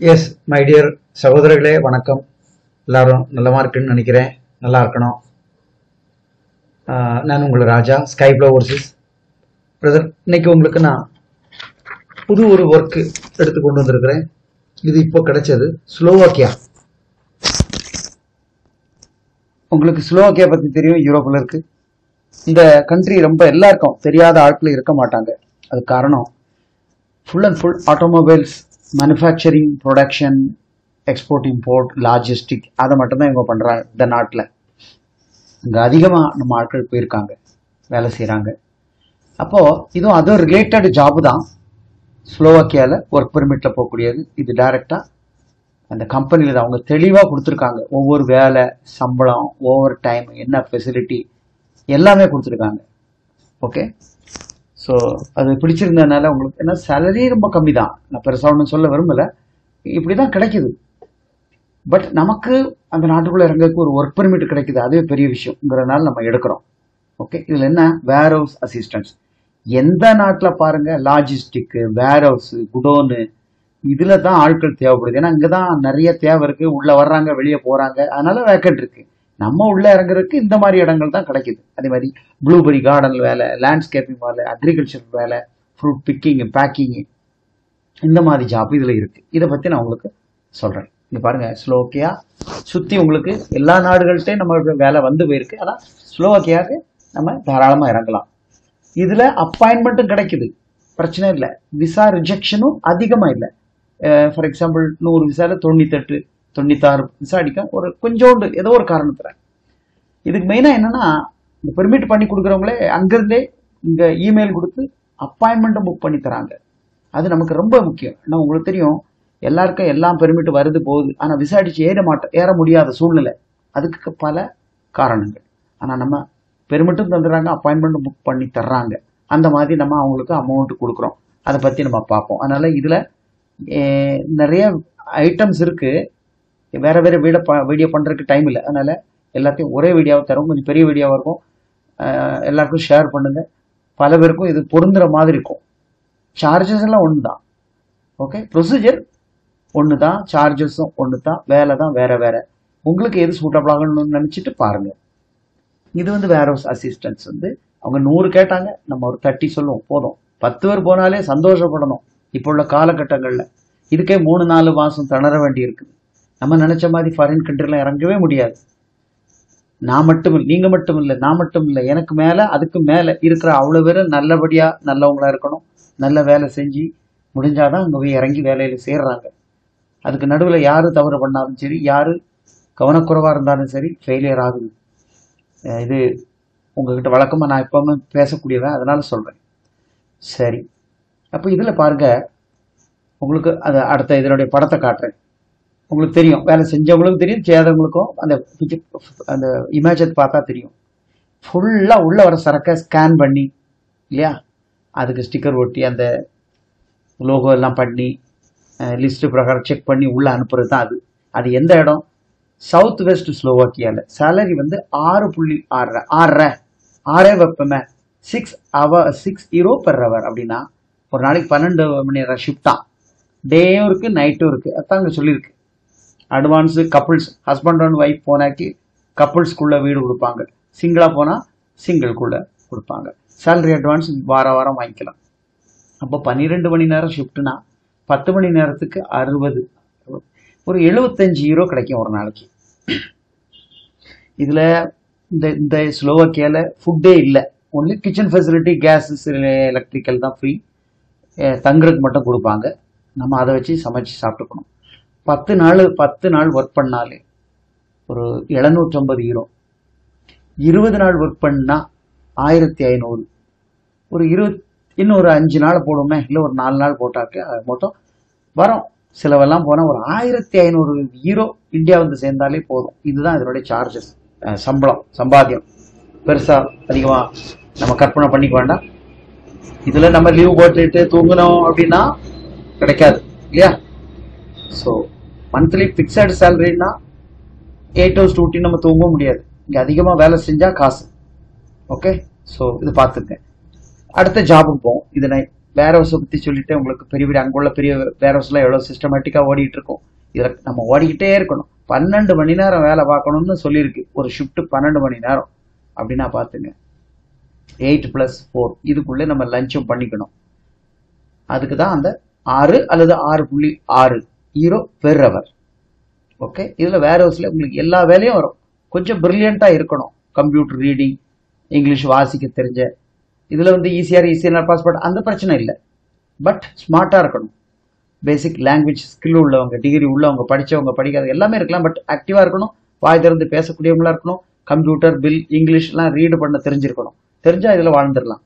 S my dear சகோதரர்களே வணக்கம். எல்லாரும் நல்லமா இருக்குன்னு நினைக்கிறேன். நல்லா இருக்கணும். நான் உங்கள் ராஜா ஸ்கை ப்ளோ ஓவர்சீஸ் பிரதர். இன்னைக்கு உங்களுக்கு நான் புது ஒரு ஒர்க்கு எடுத்து கொண்டு வந்திருக்கிறேன். இது இப்போ கிடைச்சது. ஸ்லோவாக்கியா. உங்களுக்கு ஸ்லோவாக்கியா பற்றி தெரியும், யூரோப்பில் இருக்கு. இந்த கண்ட்ரி ரொம்ப எல்லாருக்கும் தெரியாத ஆட்கள் இருக்க மாட்டாங்க. அது காரணம் full and full automobiles manufacturing, production, export, import, logistic, அதை மட்டும்தான் இவங்க பண்ணுறாங்க. இந்த நாட்டில் இங்கே அதிகமாக நம்ம ஆட்கள் போயிருக்காங்க, வேலை செய்கிறாங்க. அப்போது இதுவும் அதுவும் ரிலேட்டட் ஜாபு தான். ஸ்லோவாக்கியாவில் ஒர்க் பெர்மிட்டில் போகக்கூடியது. இது டைரெக்டாக அந்த கம்பெனியில் தான் அவங்க தெளிவாக கொடுத்துருக்காங்க. ஒவ்வொரு வேலை, சம்பளம், ஓவர் டைம், என்ன ஃபெசிலிட்டி எல்லாமே கொடுத்துருக்காங்க. ஓகே, ஸோ அது பிடிச்சிருந்ததுனால உங்களுக்கு என்ன சேலரி ரொம்ப கம்மி தான். நான் பெருசாக ஒன்றும் சொல்ல விரும்பலை, இப்படி தான் கிடைக்குது. பட் நமக்கு அந்த நாட்டுக்குள்ளே இறங்கிறதுக்கு ஒரு ஒர்க் பெர்மிட் கிடைக்குது, அதுவே பெரிய விஷயங்கிறதுனால நம்ம எடுக்கிறோம். ஓகே, இதில் என்ன வேர் ஹவுஸ் அசிஸ்டன்ஸ். எந்த நாட்டில் பாருங்கள், லாஜிஸ்டிக்கு, வேர் ஹவுஸு, குடோனு, இதில் தான் ஆட்கள் தேவைப்படுது. ஏன்னா இங்கே தான் நிறைய தேவை இருக்குது. உள்ளே வர்றாங்க, வெளியே போகிறாங்க, அதனால வேக்கண்ட் இருக்குது. நம்ம உள்ளே இறங்குறதுக்கு இந்த மாதிரி இடங்கள் தான் கிடைக்குது. அதே மாதிரி ப்ளூபெரி கார்டன் வேலை, லேண்ட்ஸ்கேப்பிங் வேலை, அக்ரிகல்ச்சர் வேலை, ஃப்ரூட் பிக்கிங்கு, பேக்கிங்கு, இந்த மாதிரி ஜாப் இதில் இருக்குது. இதை பற்றி நான் உங்களுக்கு சொல்கிறேன். இங்கே பாருங்கள், ஸ்லோவாக்கியா சுற்றி உங்களுக்கு எல்லா நாடுகள்கிட்டையும் நம்மளுக்கு வேலை வந்து போயிருக்கு. ஆனால் ஸ்லோவாக்கியாவுக்கு நம்ம தாராளமாக இறங்கலாம். இதில் அப்பாயின்மெண்ட்டும் கிடைக்குது, பிரச்சனை இல்லை. விசா ரிஜெக்ஷனும் அதிகமாக இல்லை. ஃபார் எக்ஸாம்பிள் 100 விசாவில் 98, 96 விசா அடிக்கும். ஒரு கொஞ்சோண்டு ஏதோ ஒரு காரணத்தில். இதுக்கு மெயினாக என்னென்னா, இந்த பெர்மிட் பண்ணி கொடுக்குறவங்களே அங்கேருந்தே இங்கே இமெயில் கொடுத்து அப்பாயின்மெண்ட்டும் புக் பண்ணி தராங்க. அது நமக்கு ரொம்ப முக்கியம். ஏன்னா உங்களுக்கு தெரியும், எல்லாருக்கும் எல்லாம் பெர்மிட் வருது போகுது, ஆனால் விசா அடித்து ஏற முடியாத சூழ்நிலை. அதுக்கு பல காரணங்கள். ஆனால் நம்ம பெர்மிட்டும் தந்துடுறாங்க, அப்பாயின்மெண்ட்டும் புக் பண்ணி தர்றாங்க. அந்த மாதிரி நம்ம அவங்களுக்கு அமௌண்ட் கொடுக்குறோம். அதை பற்றி நம்ம பார்ப்போம். அதனால் இதில் நிறைய ஐட்டம்ஸ் இருக்குது. வேறு வேறு வீடியோ பண்ணுறதுக்கு டைம் இல்லை. அதனால் எல்லாத்தையும் ஒரே வீடியோவை தரும். கொஞ்சம் பெரிய வீடியோவாக இருக்கும். எல்லாருக்கும் ஷேர் பண்ணுங்கள். பல பேருக்கும் இது பொருந்துகிற மாதிரி இருக்கும். சார்ஜஸ் எல்லாம் ஒன்று தான். ஓகே, ப்ரொசீஜர் ஒன்று தான், சார்ஜஸும் ஒன்று தான், வேலை தான் வேறு வேறு. உங்களுக்கு எது சூட்டபிள் ஆகணும்னு நினச்சிட்டு பாருங்கள். இது வந்து வேர் ஹவுஸ் அசிஸ்டன்ஸ் வந்து அவங்க 100 கேட்டாங்க, நம்ம ஒரு 30 சொல்லுவோம், போதும். 10 பேர் போனாலே சந்தோஷப்படணும். இப்போ உள்ள காலகட்டங்களில் இதுக்கே 3-4 மாதம் திணற வேண்டி இருக்குது. நம்ம நினச்ச மாதிரி ஃபாரின் கண்ட்ரிலாம் இறங்கவே முடியாது. நான் மட்டும் இல்லை, நீங்கள் மட்டும் இல்லை, நான் மட்டும் இல்லை, எனக்கு மேலே அதுக்கு மேலே இருக்கிற அவ்வளோ பேர் நல்லபடியாக நல்லவங்களாக இருக்கணும். நல்ல வேலை செஞ்சு முடிஞ்சாதான் அங்கே போய் இறங்கி வேலையில் சேர்றாங்க. அதுக்கு நடுவில் யார் தவறு பண்ணாலும் சரி, யார் கவனக்குறைவாக இருந்தாலும் சரி, ஃபெயிலியர் ஆகுது. இது உங்ககிட்ட வழக்கமாக நான் எப்போவுமே பேசக்கூடியவன், அதனால் சொல்கிறேன். சரி, அப்போ இதில் பாருங்கள், உங்களுக்கு அதை அடுத்த இதனுடைய படத்தை காட்டுறேன். உங்களுக்கு தெரியும், வேலை செஞ்சவங்களுக்கும் தெரியும், செய்யாதவங்களுக்கும் அந்த இமேஜை பார்த்தா தெரியும். ஃபுல்லாக உள்ளே வர சரக்கை ஸ்கேன் பண்ணி, இல்லையா, அதுக்கு ஸ்டிக்கர் ஒட்டி அந்த லோகோ எல்லாம் பண்ணி லிஸ்ட்டு பிரகாரம் செக் பண்ணி உள்ளே அனுப்புறது தான் அது. அது எந்த இடம்? South west ஸ்லோவாக்கியாவில். சேலரி வந்து 6.6 வைப்பமே, 6 euro per hour. அப்படின்னா ஒரு நாளைக்கு 12 மணி நேரம் ஷிஃப்ட் தான். டேயும் இருக்குது, நைட்டும் இருக்குது. அதான் அங்கே சொல்லியிருக்கு. Advance couples, husband and wife போனாக்கி கப்புள்ஸ்குள்ளே வீடு கொடுப்பாங்க. சிங்கிளாக போனால் சிங்கிள்குள்ளே கொடுப்பாங்க. சேலரி அட்வான்ஸ் வாரம் வாங்கிக்கலாம். அப்போ 12 மணி நேரம் ஷிஃப்ட்னா 10 மணி நேரத்துக்கு 60, ஒரு 75 euro கிடைக்கும் ஒரு நாளைக்கு. இதில் இந்த ஸ்லோவாக்கியாவில் ஃபுட்டே இல்லை. Only kitchen facility, gas, electrical தான் ஃப்ரீ. தங்குறதுக்கு மட்டும் கொடுப்பாங்க. நம்ம அதை வச்சு சமைச்சு சாப்பிட்டுக்கணும். 10 நாள் ஒர்க் பண்ணாலே ஒரு 750 euro. 20 நாள் ஒர்க் பண்ணால் 1500. இன்னும் ஒரு 5 நாள் போடுவோமே, இல்லை ஒரு 4 நாள் போட்டாக்க அது மொத்தம் வரும். செலவெல்லாம் போனால் ஒரு 1500 euro இந்தியா வந்து சேர்ந்தாலே போதும். இதுதான் இதனுடைய சார்ஜஸ். சம்பாத்தியம் பெருசாக அதிகமாக நம்ம கற்பனை பண்ணிக்க வேண்டாம். இதில் நம்ம லீவ் போட்டுட்டு தூங்கணும் அப்படின்னா கிடைக்காது, இல்லையா? ஸோ மந்த்லி ஃபிக்ஸட் சேலரின்னா 8 hours டியூட்டி நம்ம தூங்க முடியாது. இங்கே அதிகமாக வேலை செஞ்சால் காசு. ஓகே, ஸோ இது பார்த்துருக்கேன். அடுத்த ஜாபுக்கு போவோம். இதை நான் வேர் ஹவுஸை பற்றி சொல்லிட்டு உங்களுக்கு பெரிய பெரிய அங்குள்ள பெரிய வேர் ஹவுஸ்லாம் எவ்வளோ சிஸ்டமேட்டிக்காக ஓடிட்டு இருக்கோம். இதில் நம்ம ஓடிக்கிட்டே இருக்கணும். 12 மணி நேரம் வேலை பார்க்கணும்னு சொல்லியிருக்கு. ஒரு ஷிஃப்ட் 12 மணி நேரம் அப்படின்னா பார்த்துங்க. 8+4 இதுக்குள்ளே நம்ம லஞ்சும் பண்ணிக்கணும். அதுக்கு தான் அந்த 6 அல்லது 6.6 யூரோ பெர் ஹவர். ஓகே, இதில் வேர் ஹவுஸில் உங்களுக்கு எல்லா வேலையும் வரும். கொஞ்சம் பிரில்லியண்ட்டாக இருக்கணும். கம்ப்யூட்டர் ரீடிங், இங்கிலீஷ் வாசிக்க தெரிஞ்ச, இதில் வந்து ஈஸியாக பாஸ்போர்ட் அந்த பிரச்சனை இல்லை. பட் ஸ்மார்ட்டாக இருக்கணும். பேசிக் லாங்குவேஜ் ஸ்கில் உள்ளவங்க, டிகிரி உள்ளவங்க, படித்தவங்க, படிக்காத எல்லாமே இருக்கலாம். பட் ஆக்டிவாக இருக்கணும். வாய் திறந்து பேசக்கூடியவங்களா இருக்கணும். கம்ப்யூட்டர், பில், இங்கிலீஷ்லாம் ரீடு பண்ண தெரிஞ்சிருக்கணும். தெரிஞ்சால் இதில் வாழ்ந்துடலாம்.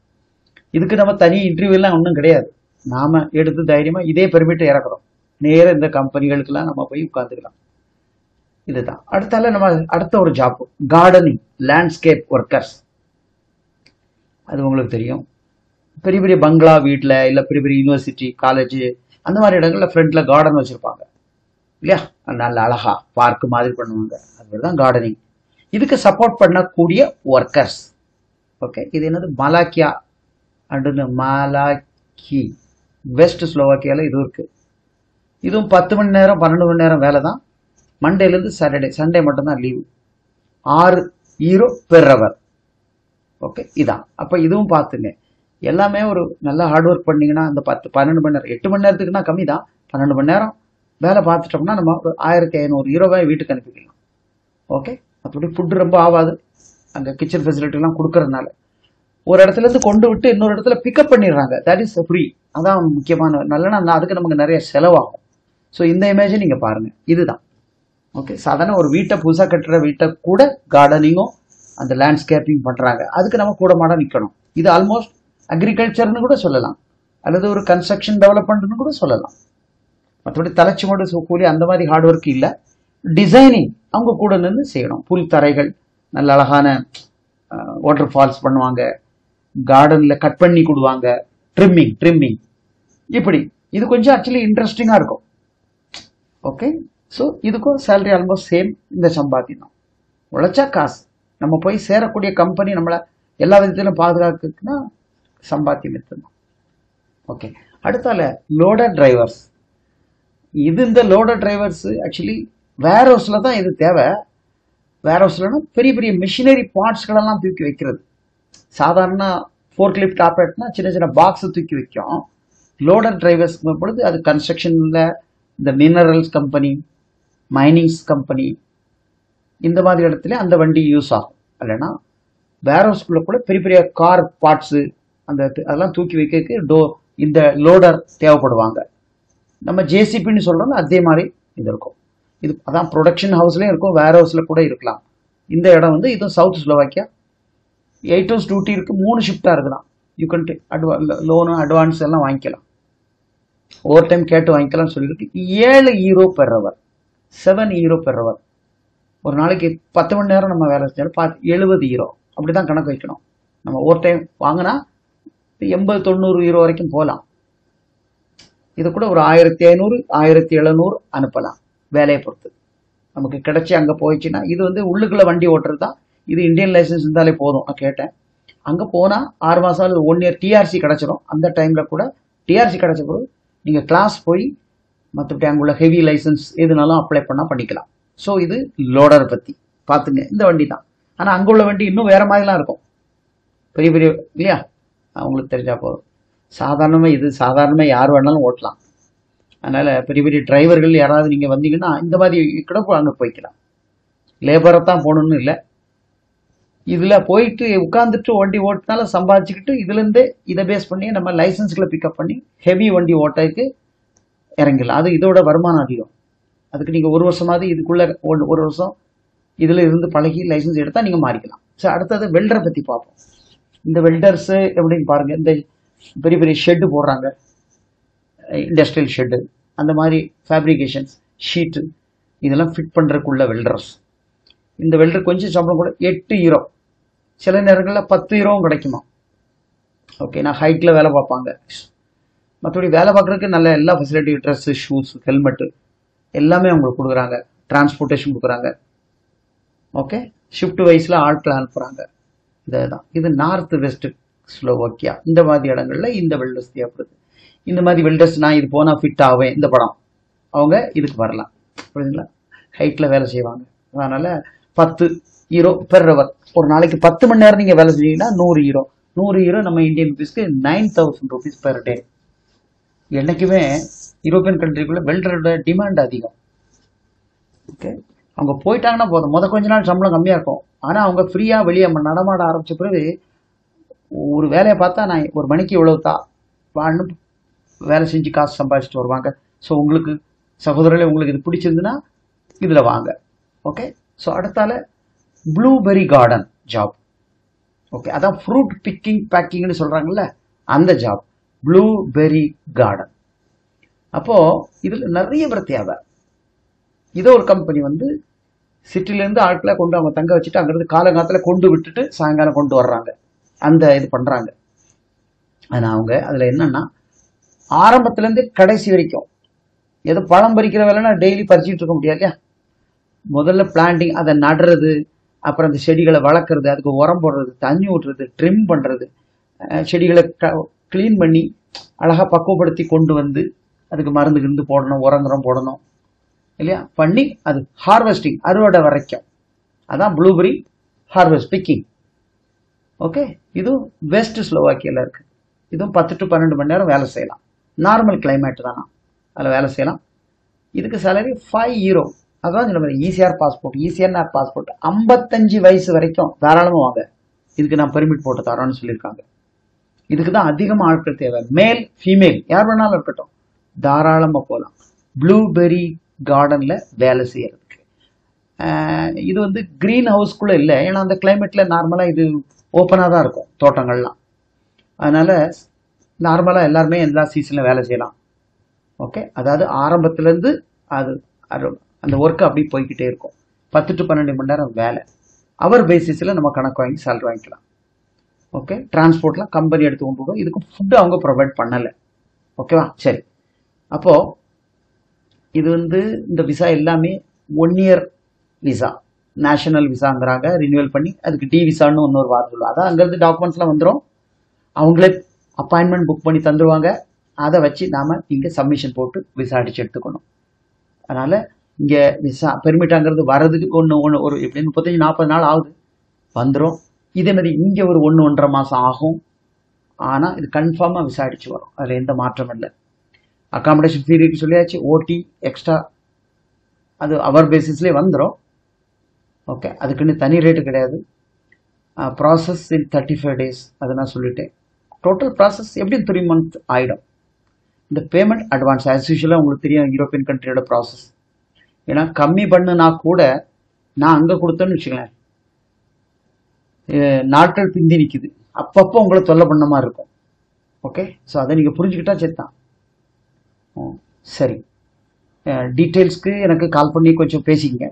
இதுக்கு நம்ம தனி இன்டர்வியூலாம் ஒன்றும் கிடையாது. நாம் எடுத்து தைரியமாக இதே பெர்மிட்டை இறக்குறோம். நேராக இந்த கம்பெனிகளுக்கெல்லாம் நம்ம போய் உட்காந்துக்கலாம். இதுதான். அடுத்தால நம்ம அடுத்த ஒரு ஜாப், கார்டனிங், லேண்ட்ஸ்கேப் ஒர்க்கர்ஸ். அது உங்களுக்கு தெரியும். பெரிய பெரிய பங்களா வீட்டில் இல்லை பெரிய பெரிய யூனிவர்சிட்டி, காலேஜ் அந்த மாதிரி இடங்களில் ஃப்ரண்ட்டில் கார்டன் வச்சுருப்பாங்க இல்லையா? நல்ல அழகா பார்க் மாதிரி பண்ணுவாங்க. அதுதான் கார்டனிங். இதுக்கு சப்போர்ட் பண்ணக்கூடிய ஒர்க்கர்ஸ். ஓகே, இது என்னது? மலாக்கியா அண்டு மாலாக்கி, வெஸ்ட் ஸ்லோவாக்கியாவில் இது இருக்குது. இதுவும் 10 மணி நேரம் 12 மணி நேரம் வேலை தான். மண்டேலேருந்து சாட்டர்டே, சண்டே மட்டும்தான் leave. 6 euro per hour. Okay, இதான். அப்போ இதுவும் பார்த்துங்க. எல்லாமே ஒரு நல்லா ஹார்ட் ஒர்க் பண்ணிங்கன்னா அந்த 10-12 மணி நேரம், 8 மணி நேரத்துக்குன்னா கம்மி தான். 12 மணி நேரம் வேலை பார்த்துட்டோம்னா நம்ம ஒரு 1500 யூரோவை வீட்டுக்கு அனுப்பிக்கலாம். ஓகே, அப்படி ஃபுட்டு ரொம்ப ஆகாது. அங்கே கிச்சன் ஃபெசிலிட்டிலாம் கொடுக்கறதுனால ஒரு இடத்துலேருந்து கொண்டு விட்டு இன்னொரு இடத்துல பிக்கப் பண்ணிடுறாங்க. That is free. அதான் முக்கியமான நல்லனா. அதுக்கு நமக்கு நிறைய செலவாகும். ஸோ இந்த இமேஜை நீங்கள் பாருங்கள். இதுதான். ஓகே, சாதாரண ஒரு வீட்டை புதுசாக கட்டுற வீட்டை கூட கார்டனிங்கும் அந்த லேண்ட்ஸ்கேப்பிங் பண்ணுறாங்க. அதுக்கு நம்ம கூட மாட நிற்கணும். இது ஆல்மோஸ்ட் அக்ரிகல்ச்சர்னு கூட சொல்லலாம், அல்லது ஒரு கன்ஸ்ட்ரக்ஷன் டெவலப்மெண்ட்னு கூட சொல்லலாம். மற்றபடி தலைச்சி மட்டும் கூலி அந்த மாதிரி ஹார்ட் ஒர்க் இல்லை. டிசைனிங் அவங்க கூட நின்று செய்யணும். புல் தரைகள், நல்ல அழகான வாட்டர் ஃபால்ஸ் பண்ணுவாங்க. கார்டனில் கட் பண்ணி கொடுவாங்க. ட்ரிம்மிங் இப்படி. இது கொஞ்சம் ஆக்சுவலி இன்ட்ரெஸ்டிங்காக இருக்கும். ஓகே, ஸோ இதுக்கும் சேலரி ஆல்மோஸ்ட் சேம். இந்த சம்பாத்தியம் தான். உழைச்சா காசு. நம்ம போய் சேரக்கூடிய கம்பெனி நம்மளை எல்லா விதத்திலும் பாதுகாக்குன்னா சம்பாத்தியம் எடுத்துதான். ஓகே, அடுத்தால லோடர் டிரைவர்ஸ். இது இந்த லோடர் டிரைவர்ஸ் ஆக்சுவலி வேர் ஹவுஸில் தான் இது தேவை. வேர் ஹவுஸ்லன்னா பெரிய பெரிய மிஷினரி பார்ட்ஸ்களெல்லாம் தூக்கி வைக்கிறது. சாதாரண ஃபோர்க்லிஃப்ட் ஆப்ரேட்னா சின்ன சின்ன பாக்ஸை தூக்கி வைக்கும். லோடர் டிரைவர்ஸ் பொழுது அது கன்ஸ்ட்ரக்ஷனில் இந்த மினரல்ஸ் கம்பெனி, மைனிங்ஸ் கம்பெனி, இந்த மாதிரி இடத்துல அந்த வண்டி யூஸ் ஆகும். இல்லைன்னா வேர் ஹவுஸ்குள்ளே கூட பெரிய பெரிய கார் பார்ட்ஸு அதெல்லாம் தூக்கி வைக்கிறதுக்கு இந்த லோடர் தேவைப்படுவாங்க. நம்ம ஜேசிபின்னு சொல்கிறோம், அதே மாதிரி இது இருக்கும். இது அதான் ப்ரொடக்ஷன் ஹவுஸ்லேயும் இருக்கும், வேர் ஹவுஸில் கூட இருக்கலாம். இந்த இடம் வந்து இது சவுத் ஸ்லோவாக்கியா. 8 hours டியூட்டி இருக்குது. 3 ஷிஃப்டாக இருக்குதான். யூ கன் லோனு அட்வான்ஸ் எல்லாம் வாங்கிக்கலாம். ஓவர் டைம் கேட்டு வாங்கிக்கலாம்னு சொல்லியிருக்கு. 7 euro per hour, 7 euro per hour. ஒரு நாளைக்கு 10 மணி நேரம் நம்ம வேலை செஞ்சாலும் 70 யூரோ அப்படி தான் கணக்கு வைக்கணும். நம்ம ஓவர் டைம் வாங்கினா 80-90 யூரோ வரைக்கும் போகலாம். இது கூட ஒரு 1500-1700 அனுப்பலாம் வேலையை பொறுத்து. நமக்கு கிடைச்சி அங்கே போயிடுச்சுன்னா இது வந்து உள்ளுக்குள்ள வண்டி ஓட்டுறது தான். இது இந்தியன் லைசன்ஸ் இருந்தாலே போதும். நான் கேட்டேன். அங்கே போனால் 6 மாதம் அல்லது 1 year டிஆர்சி கிடச்சிரும். அந்த டைமில் கூட டிஆர்சி கிடச்ச பிறகு நீங்கள் கிளாஸ் போய் மற்றபடி அங்குள்ள ஹெவி லைசன்ஸ் எதுனாலும் அப்ளை பண்ணால் பண்ணிக்கலாம். ஸோ இது லோடரை பற்றி பார்த்துங்க. இந்த வண்டி தான். ஆனால் அங்கே உள்ள வண்டி இன்னும் வேறு மாதிரிலாம் இருக்கும். பெரிய பெரிய இல்லையா, அவங்களுக்கு தெரிஞ்சால் போதும். சாதாரணமாக யார் வேணாலும் ஓட்டலாம். அதனால் பெரிய பெரிய டிரைவர்கள் யாராவது நீங்கள் வந்தீங்கன்னா இந்த மாதிரி கூட அங்கே போய்க்கலாம். லேபரை தான் போகணுன்னு இல்லை. இதில் போயிட்டு உட்காந்துட்டு வண்டி ஓட்டினால சம்பாதிச்சுக்கிட்டு இதுலேருந்தே இதை பேஸ் பண்ணி நம்ம லைசன்ஸ்களை பிக்கப் பண்ணி ஹெவி வண்டி ஓட்டதுக்கு இறங்கிடலாம். அது இதோட வருமானம் அதிகம். அதுக்கு நீங்கள் 1 வருஷமாவது இதுக்குள்ளே 1 வருஷம் இதில் இருந்து பழகி லைசன்ஸ் எடுத்தால் நீங்கள் மாறிக்கலாம். ஸோ அடுத்தது வெல்டரை பற்றி பார்ப்போம். இந்த வெல்டர்ஸு எப்படின்னு பாருங்கள். இந்த பெரிய பெரிய ஷெட்டு போடுறாங்க, இண்டஸ்ட்ரியல் ஷெட்டு, அந்த மாதிரி ஃபேப்ரிகேஷன்ஸ், ஷீட்டு இதெல்லாம் ஃபிட் பண்ணுறதுக்குள்ள வெல்டர்ஸ். இந்த வெல்டர் கொஞ்சம் சம்பளம் கூட 8 யூரோ, சில நேரங்களில் 10 யூரோவும் கிடைக்குமா. ஓகே, நான் ஹைட்டில் வேலை பார்ப்பாங்க. மற்றபடி வேலை பார்க்குறதுக்கு நல்ல எல்லா ஃபெசிலிட்டி, ட்ரெஸ்ஸு, ஷூஸ், ஹெல்மெட்டு எல்லாமே அவங்களுக்கு கொடுக்குறாங்க. டிரான்ஸ்போர்ட்டேஷன் கொடுக்குறாங்க. ஓகே, ஷிஃப்ட் வைஸில் ஆட்களை அனுப்புகிறாங்க. இதுதான். இது நார்த் வெஸ்ட் ஸ்லோவாக்கியா இந்த மாதிரி இடங்கள்ல இந்த வெல்டர்ஸ் தேவைப்படுது. இந்த மாதிரி வெல்டர்ஸ் நான் இது போனால் ஃபிட் ஆவேன் இந்த படம், அவங்க இதுக்கு வரலாம். புரியுதுங்களா? ஹைட்டில் வேலை செய்வாங்க. அதனால் 10 யூரோ பெர் ஹவர். ஒரு நாளைக்கு 10 மணி நேரம் நீங்கள் வேலை செஞ்சீங்கன்னா 100 யூரோ. 100 யூரோ நம்ம இந்தியன் ருபீஸ்க்கு 9000 rupees பெர் டே. என்றைக்குமே யூரோப்பியன் கண்ட்ரிக்குள்ளே வெல்டரோட டிமாண்ட் அதிகம். ஓகே, அவங்க போயிட்டாங்கன்னா போதும். கொஞ்ச நாள் சம்பளம் கம்மியாக இருக்கும். ஆனால் அவங்க ஃப்ரீயாக வெளியே நடமாட ஆரம்பித்த பிறகு ஒரு வேலையை பார்த்தா நான் ஒரு மணிக்கு இவ்வளவு தான் வேலை செஞ்சு காசு சம்பாதிச்சுட்டு வருவாங்க. ஸோ உங்களுக்கு சகோதரர்களே, உங்களுக்கு இது பிடிச்சிருந்துன்னா இதில் வாங்க. ஓகே, ஸோ அடுத்தால ப்ளூபெரி கார்டன் ஜாப். ஓகே, அதான் ஃப்ரூட் பிக்கிங் பேக்கிங்னு சொல்கிறாங்கல்ல, அந்த ஜாப் ப்ளூபெரி கார்டன். அப்போது இதில் நிறைய பேர் தேவை. இதோ ஒரு கம்பெனி வந்து சிட்டிலேருந்து ஆட்களை கொண்டு அவங்க தங்க வச்சுட்டு அங்கேருந்து காலங்காலத்தில் கொண்டு விட்டுட்டு சாயங்காலம் கொண்டு வர்றாங்க. அந்த இது பண்ணுறாங்க. ஆனால் அவங்க அதில் என்னன்னா ஆரம்பத்துலேருந்து கடைசி வரைக்கும் ஏதோ பழம் பறிக்கிற வேலைன்னா டெய்லி பறிச்சுட்டு இருக்க முடியாது இல்லையா? முதல்ல பிளான்டிங், அதை நடுறது, அப்புறம் அந்த செடிகளை வளர்க்குறது, அதுக்கு உரம் போடுறது, தண்ணி ஊட்டுறது, ட்ரிம் பண்ணுறது, செடிகளை க்ளீன் பண்ணி அழகாக பக்குவப்படுத்தி கொண்டு வந்து அதுக்கு மருந்து கிருந்து போடணும், உரங்குறம் போடணும் இல்லையா? பண்ணி அது ஹார்வெஸ்டிங், அறுவடை வரைக்கும். அதான் ப்ளூபெரி ஹார்வெஸ்ட் பிக்கிங். ஓகே, இதுவும் வெஸ்ட் ஸ்லோவாக்கியாவில் இருக்குது. இதுவும் 10 to 12 மணி நேரம் வேலை செய்யலாம். நார்மல் கிளைமேட் தானா, அதில் வேலை செய்யலாம். இதுக்கு சேலரி 5 யூரோ. அதான் சொல்ல ஈசிஆர் பாஸ்போர்ட், ஈசிஆர் பாஸ்போர்ட் 55 வயசு வரைக்கும் தாராளமாக வாங்க. இதுக்கு நான் பெர்மிட் போட்டு தரோன்னு சொல்லியிருக்காங்க. இதுக்கு தான் அதிகமாக ஆட்கள் தேவை. மேல் ஃபீமேல் யார் வேணாலும் இருக்கட்டும், தாராளமாக போகலாம் ப்ளூபெரி கார்டனில் வேலை செய்யறதுக்கு. இது வந்து க்ரீன் ஹவுஸ்குள்ளே இல்லை, ஏன்னா அந்த கிளைமேட்டில் நார்மலாக இது ஓப்பனாக தான் இருக்கும் தோட்டங்கள்லாம். அதனால் நார்மலாக எல்லாருமே எல்லா சீசனில் வேலை செய்யலாம். ஓகே, அதாவது ஆரம்பத்துலேருந்து அது அந்த ஒர்க்கு அப்படி போய்கிட்டே இருக்கும். 10 to 12 மணி நேரம் வேலை. அவர் பேசிஸில் நம்ம கணக்கு வாங்கி சேலரி வாங்கிக்கலாம். ஓகே, டிரான்ஸ்போர்ட்லாம் கம்பெனி எடுத்து கொண்டு போகும். இதுக்கு ஃபுட்டு அவங்க ப்ரொவைட் பண்ணலை. ஓகேவா? சரி, அப்போது இது வந்து இந்த விசா எல்லாமே 1 year விசா, நேஷனல் விசாங்கிறாங்க. ரினியூவல் பண்ணி அதுக்கு டி விசான்னு இன்னொரு வாரம் சொல்லுவாங்க. அதான் அங்கேருந்து டாக்குமெண்ட்ஸ்லாம் வந்துடும். அவங்களே அப்பாயின்மெண்ட் புக் பண்ணி தந்துடுவாங்க. அதை வச்சு நாம் இங்கே சப்மிஷன் போட்டு விசா அடித்து எடுத்துக்கணும். அதனால் இங்கே விசா பெர்மிட்டாங்கிறது வர்றதுக்கு ஒரு எப்படின்னு 35-40 நாள் ஆகுது, வந்துடும். இதே மாதிரி இங்கே ஒரு 1-1.5 மாதம் ஆகும். ஆனால் இது கன்ஃபார்மாக விசா அடித்து வரும். அதில் எந்த மாற்றமும் இல்லை. அக்காமடேஷன் ஃபீ ரேட் சொல்லியாச்சு. ஓடி எக்ஸ்ட்ரா அது அவர் பேசிஸ்லேயே வந்துடும். ஓகே, அதுக்குன்னு தனி ரேட்டு கிடையாது. ப்ராசஸ் இன் 35 days, அதை நான் சொல்லிட்டேன். டோட்டல் ப்ராசஸ் எப்படியும் 3 months ஆகிடும். இந்த பேமெண்ட் அட்வான்ஸ் ஆஸ் யூஷுவலாக உங்களுக்கு தெரியும் யூரோப்பியன் கண்ட்ரியோட ப்ராசஸ். ஏன்னா கம்மி பண்ணுனா கூட நான் அங்கே கொடுத்தேன்னு வச்சுக்கலேன், நாட்கள் பிந்தி நிற்குது. அப்பப்போ உங்களை தொல்லை பண்ண மாதிரி இருக்கும். ஓகே, ஸோ அதை நீங்கள் புரிஞ்சுக்கிட்டா சேர்த்தான். சரி, டீட்டெயில்ஸ்க்கு எனக்கு கால் பண்ணி கொஞ்சம் பேசிக்கங்க.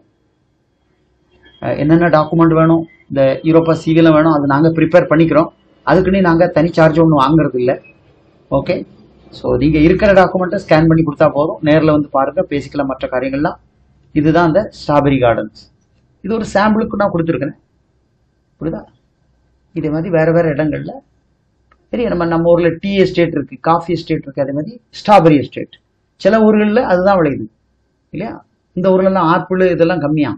என்னென்ன டாக்குமெண்ட் வேணும், இந்த யூரோப்பா சிவிலாம் வேணும், அது நாங்கள் ப்ரிப்பேர் பண்ணிக்கிறோம். அதுக்குன்னு நாங்கள் தனி சார்ஜ் ஒன்றும் வாங்குறது இல்லை. ஓகே, ஸோ நீங்கள் இருக்கிற டாக்குமெண்ட்டை ஸ்கேன் பண்ணி கொடுத்தா போதும். நேரில் வந்து பாருங்கள், பேசிக்கலாம் மற்ற காரியங்கள்லாம். இதுதான் அந்த ஸ்ட்ராபெரி கார்டன்ஸ். இது ஒரு சாம்பிளுக்கு நான் கொடுத்துருக்கேன். புரியுதா? இதே மாதிரி வேறு வேறு இடங்கள்ல பெரிய நம்ம ஊரில் டீ எஸ்டேட் இருக்குது, காஃபி எஸ்டேட் இருக்குது, அதே மாதிரி ஸ்ட்ராபெரி எஸ்டேட் சில ஊர்களில் அதுதான் விளையுது இல்லையா? இந்த ஊர்லலாம் ஆப்பிள் இதெல்லாம் கம்மியாக,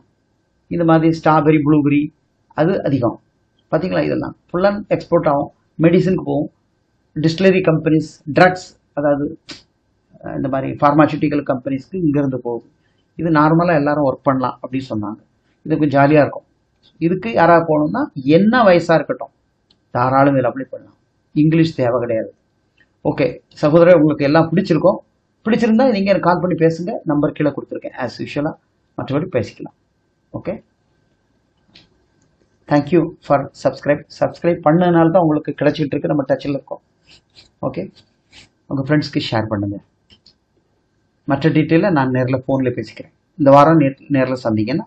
இந்த மாதிரி ஸ்ட்ராபெரி ப்ளூபெரி அது அதிகம். பார்த்தீங்களா? இதெல்லாம் ஃபுல்லாக எக்ஸ்போர்ட் ஆகும், மெடிசனுக்கு போகும், டிஸ்டிலரி கம்பெனிஸ், ட்ரக்ஸ், அதாவது இந்த மாதிரி ஃபார்மாசூட்டிக்கல் கம்பெனிஸ்க்கு இங்கேருந்து போகுது. இது நார்மலாக எல்லாரும் ஒர்க் பண்ணலாம் அப்படின்னு சொன்னாங்க. இது கொஞ்சம் ஜாலியாக இருக்கும். இதுக்கு யாராவது போகணும்னா என்ன வயசாக இருக்கட்டும், தாராளம் இதில் அப்ளை பண்ணலாம். இங்கிலீஷ் தேவை கிடையாது. ஓகே சகோதரர், உங்களுக்கு எல்லாம் பிடிச்சிருக்கோம். பிடிச்சிருந்தா நீங்கள் எனக்கு கால் பண்ணி பேசுங்க. நம்பர் கீழே கொடுத்துருக்கேன் ஆஸ் யூஷுவலாக. மற்றபடி பேசிக்கலாம். ஓகே, தேங்க்யூ ஃபார் சப்ஸ்கிரைப் பண்ணதுனால தான் உங்களுக்கு கிடைச்சிட்டு இருக்கு. நம்ம டச்சில் இருக்கோம். ஓகே, உங்கள் ஃப்ரெண்ட்ஸ்க்கு ஷேர் பண்ணுங்கள். மற்ற டீட்டெயிலை நான் நேரில் ஃபோனில் பேசிக்கிறேன். இந்த வாரம் நேரில் சந்திங்கன்னா